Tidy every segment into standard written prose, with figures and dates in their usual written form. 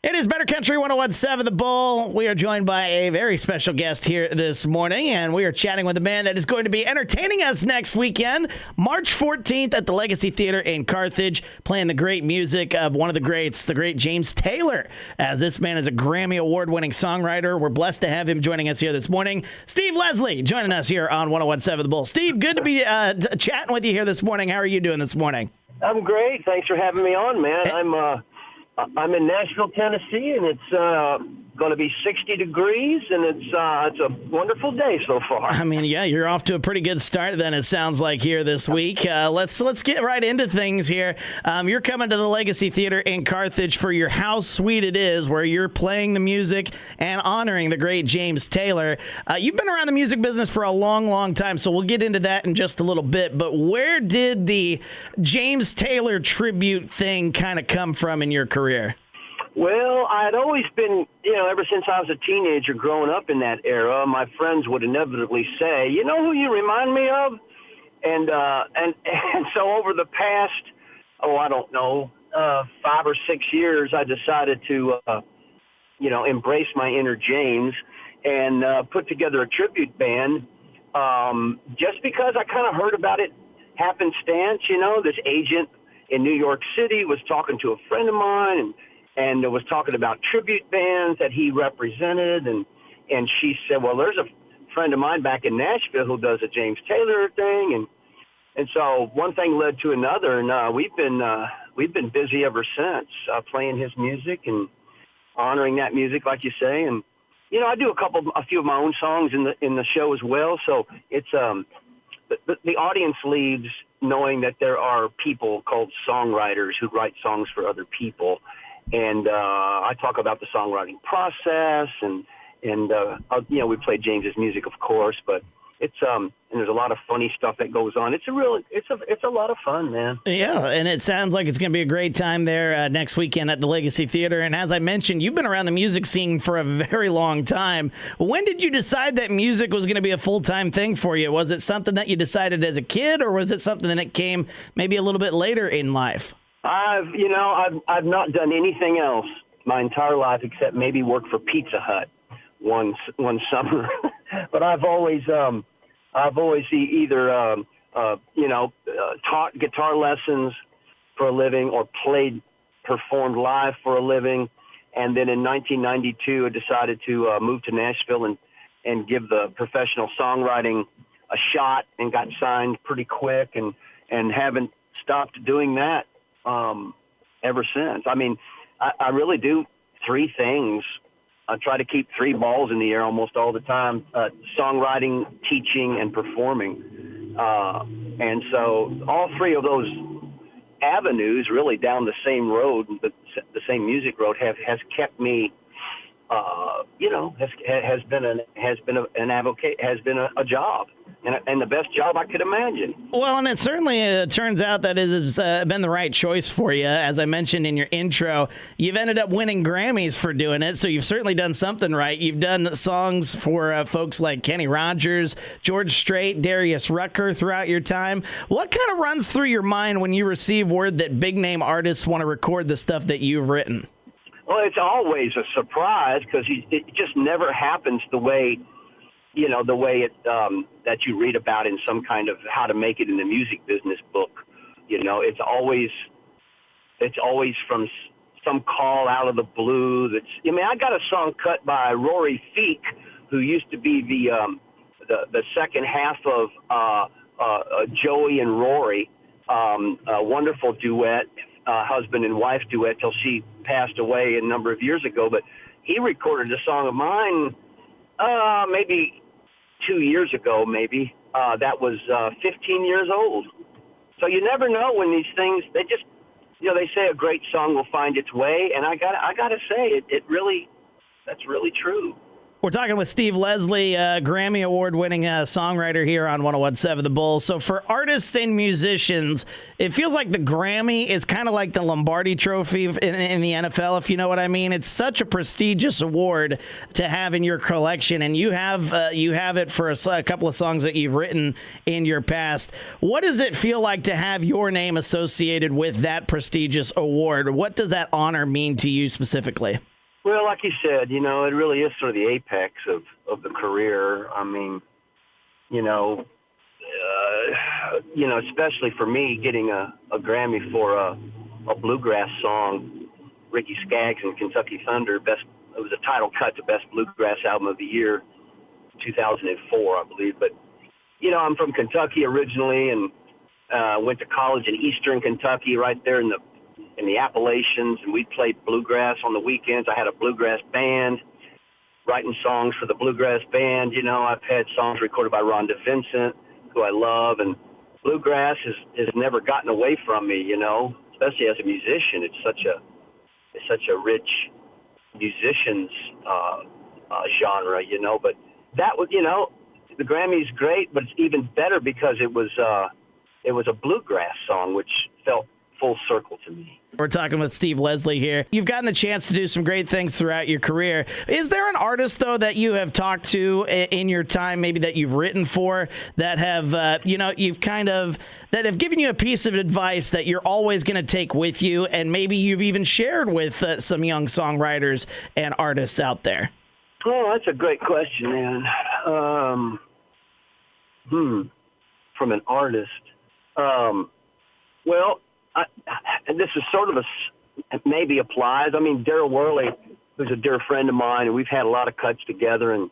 It is Better Country 101.7 The Bull. We are joined by a very special guest here this morning, and we are chatting with a man that is going to be entertaining us next weekend, March 14th at the Legacy Theater in Carthage, playing the great music of one of the greats, the great James Taylor, as this man is a Grammy Award-winning songwriter. We're blessed to have him joining us here this morning. Steve Leslie joining us here on 101.7 The Bull. Steve, good to be chatting with you here this morning. How are you doing this morning? I'm great. Thanks for having me on, man. I'm in Nashville, Tennessee, and it's going to be 60 degrees, and it's a wonderful day so far. I mean, yeah, you're off to a pretty good start then, it sounds like, here this week. Let's get right into things here. You're coming to the Legacy Theater in Carthage for your How Sweet It Is, where you're playing the music and honoring the great James Taylor. You've been around the music business for a long, long time, so we'll get into that in just a little bit. But where did the James Taylor tribute thing kind of come from in your career? Well, I had always been, ever since I was a teenager growing up in that era, my friends would inevitably say, you know who you remind me of? And so over the past, 5 or 6 years, I decided to, embrace my inner James and put together a tribute band just because I kind of heard about it happenstance. This agent in New York City was talking to a friend of mine and was talking about tribute bands that he represented, and she said, well, there's a friend of mine back in Nashville who does a James Taylor thing, and so one thing led to another, and we've been busy ever since, playing his music and honoring that music, like you say, and I do a few of my own songs in the show as well, so it's the audience leaves knowing that there are people called songwriters who write songs for other people. And I talk about the songwriting process, and we play James's music, of course, but it's and there's a lot of funny stuff that goes on. It's a lot of fun, man. Yeah, and it sounds like it's going to be a great time there next weekend at the Legacy Theater. And as I mentioned, you've been around the music scene for a very long time. When did you decide that music was going to be a full-time thing for you? Was it something that you decided as a kid, or was it something that came maybe a little bit later in life? I've not done anything else my entire life except maybe work for Pizza Hut one summer. But I've always either taught guitar lessons for a living or performed live for a living. And then in 1992, I decided to move to Nashville and give the professional songwriting a shot, and got signed pretty quick, and haven't stopped doing that ever since. I mean, I really do three things. I try to keep three balls in the air almost all the time: songwriting, teaching, and performing. And so all three of those avenues, really down the same road, the same music road, has kept me, has been a job. And the best job I could imagine. Well, and it certainly turns out that it has been the right choice for you. As I mentioned in your intro, you've ended up winning Grammys for doing it, so you've certainly done something right. You've done songs for folks like Kenny Rogers, George Strait, Darius Rucker throughout your time. What kind of runs through your mind when you receive word that big-name artists want to record the stuff that you've written? Well, it's always a surprise because it just never happens the way it that you read about in some kind of how to make it in the music business book. It's always from some call out of the blue. I got a song cut by Rory Feek, who used to be the second half of Joey and Rory, a wonderful duet, husband and wife duet, till she passed away a number of years ago. But he recorded a song of mine maybe 2 years ago, maybe. That was 15 years old. So you never know when these things, they just, they say a great song will find its way, and I gotta say, that's really true. We're talking with Steve Leslie, Grammy Award-winning songwriter here on 101.7 The Bull. So for artists and musicians, it feels like the Grammy is kind of like the Lombardi Trophy in the NFL, if you know what I mean. It's such a prestigious award to have in your collection, and you have it for a couple of songs that you've written in your past. What does it feel like to have your name associated with that prestigious award? What does that honor mean to you specifically? Well, like you said, it really is sort of the apex of the career. I mean, especially for me, getting a Grammy for a bluegrass song, Ricky Skaggs and Kentucky Thunder, it was a title cut to Best Bluegrass Album of the Year, 2004, I believe. But, I'm from Kentucky originally and went to college in eastern Kentucky right there in the Appalachians, and we played bluegrass on the weekends. I had a bluegrass band, writing songs for the bluegrass band. I've had songs recorded by Rhonda Vincent, who I love, and bluegrass has never gotten away from me, especially as a musician. It's such a rich musician's genre, but that was, the Grammy's great, but it's even better because it was a bluegrass song, which felt full circle to me. We're talking with Steve Leslie here. You've gotten the chance to do some great things throughout your career. Is there an artist, though, that you have talked to in your time, maybe that you've written for, that have, that have given you a piece of advice that you're always going to take with you, and maybe you've even shared with some young songwriters and artists out there? Oh, that's a great question, man. From an artist. Well, and this is sort of maybe applies. I mean, Daryl Worley, who's a dear friend of mine, and we've had a lot of cuts together, and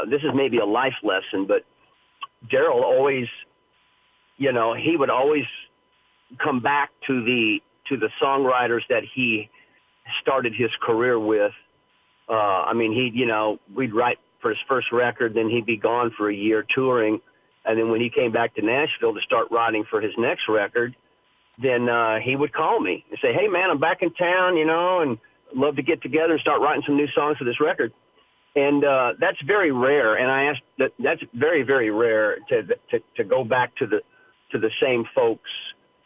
this is maybe a life lesson, but Daryl always, he would always come back to the songwriters that he started his career with. We'd write for his first record, then he'd be gone for a year touring. And then when he came back to Nashville to start writing for his next record, then he would call me and say, hey, man, I'm back in town, and love to get together and start writing some new songs for this record. And that's very rare. And I asked that's very, very rare to go back to the same folks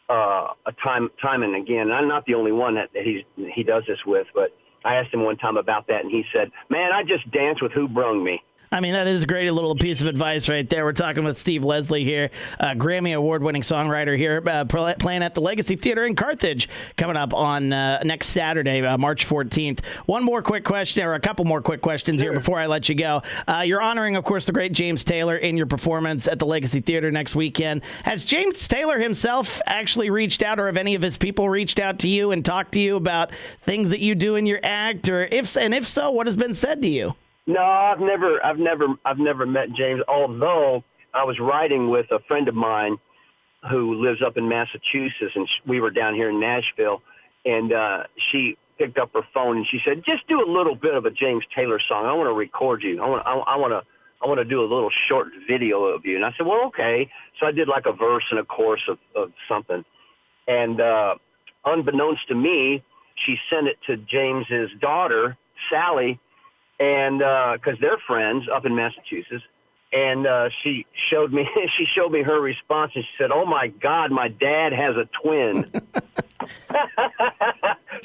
time and again. And I'm not the only one that he does this with, but I asked him one time about that, and he said, man, I just dance with who brung me. I mean, that is a great little piece of advice right there. We're talking with Steve Leslie here, Grammy Award-winning songwriter here, playing at the Legacy Theater in Carthage, coming up on next Saturday, March 14th. One more quick question, or a couple more quick questions here before I let you go. You're honoring, of course, the great James Taylor in your performance at the Legacy Theater next weekend. Has James Taylor himself actually reached out, or have any of his people reached out to you and talked to you about things that you do in your act, or if so, what has been said to you? No, I've never met James, although I was writing with a friend of mine who lives up in Massachusetts, and we were down here in Nashville, and she picked up her phone and she said, just do a little bit of a James Taylor song. I want to record you. I want to do a little short video of you. And I said, well, okay. So I did like a verse and a chorus of something. And unbeknownst to me, she sent it to James's daughter, Sally, and because they're friends up in Massachusetts, and she showed me her response, and she said, "Oh my God, my dad has a twin."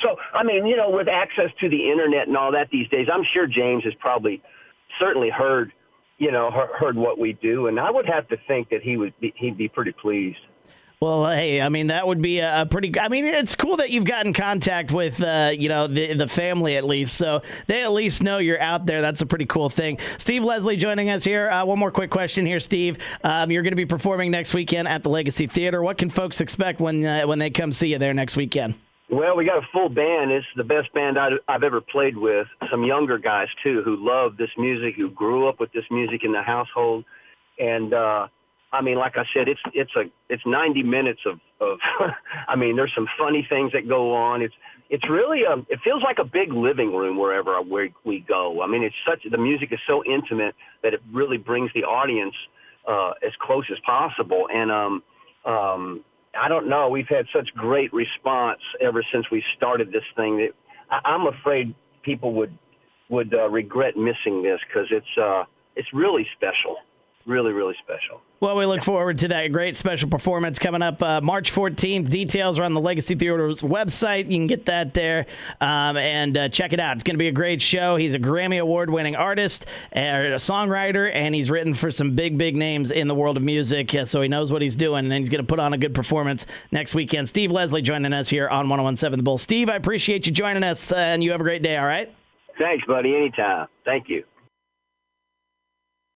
So I mean, with access to the internet and all that these days, I'm sure James has certainly heard what we do, and I would have to think that he'd be pretty pleased. Well, hey, I mean, that would be a pretty... I mean, it's cool that you've gotten contact with, the family at least, so they at least know you're out there. That's a pretty cool thing. Steve Leslie joining us here. One more quick question here, Steve. You're going to be performing next weekend at the Legacy Theater. What can folks expect when they come see you there next weekend? Well, we got a full band. It's the best band I've ever played with. Some younger guys, too, who love this music, who grew up with this music in the household, and... I mean, like I said, it's 90 minutes of I mean, there's some funny things that go on. It's really it feels like a big living room wherever we go. I mean, the music is so intimate that it really brings the audience as close as possible. And I don't know, we've had such great response ever since we started this thing that I'm afraid people would regret missing this because it's really special. Really, really special. Well, we look forward to that great special performance coming up March 14th. Details are on the Legacy Theater's website. You can get that there and check it out. It's going to be a great show. He's a Grammy Award-winning artist, a songwriter, and he's written for some big, big names in the world of music, so he knows what he's doing, and he's going to put on a good performance next weekend. Steve Leslie joining us here on 101.7 The Bull. Steve, I appreciate you joining us, and you have a great day, all right? Thanks, buddy. Anytime. Thank you.